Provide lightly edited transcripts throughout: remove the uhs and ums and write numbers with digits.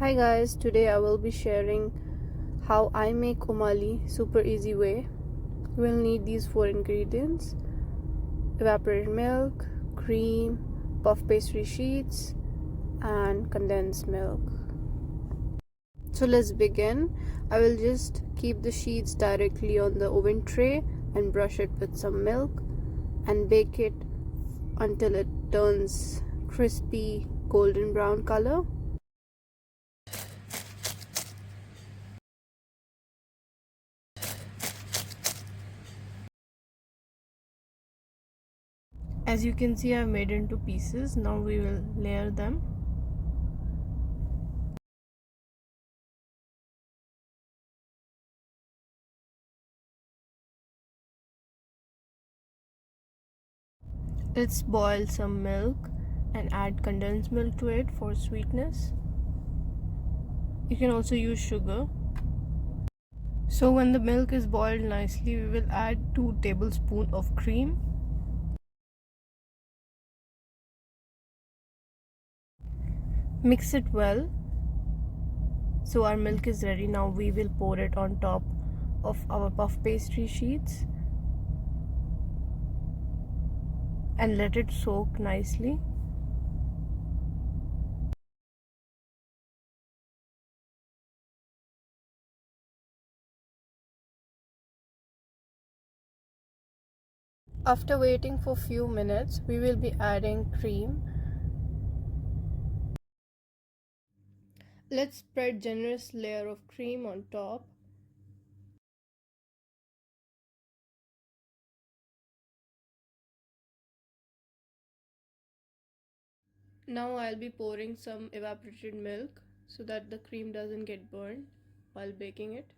Hi guys, today I will be sharing how I make umali super easy way. You will need these 4 ingredients: evaporated milk, cream, puff pastry sheets, and condensed milk. So let's begin. I will just keep the sheets directly on the oven tray and brush it with some milk and bake it until it turns crispy golden brown color. As you can see, I've made into pieces. Now we will layer them. Let's boil some milk and add condensed milk to it for sweetness. You can also use sugar. So when the milk is boiled nicely, we will add 2 tablespoons of cream. Mix it well. So our milk is ready. Now we will pour it on top of our puff pastry sheets and let it soak nicely. After waiting for few minutes, we will be adding cream. Let's spread generous layer of cream on top. Now I'll be pouring some evaporated milk so that the cream doesn't get burned while baking it.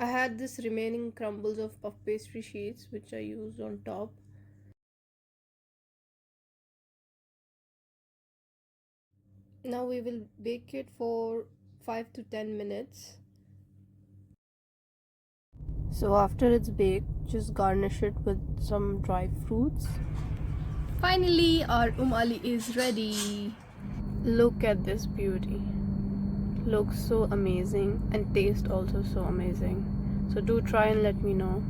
I had this remaining crumbles of puff pastry sheets which I used on top. Now we will bake it for 5 to 10 minutes. So after it's baked, just garnish it with some dry fruits. Finally, our umali is ready. Look at this beauty. Looks so amazing and taste also so amazing. So do try and let me know.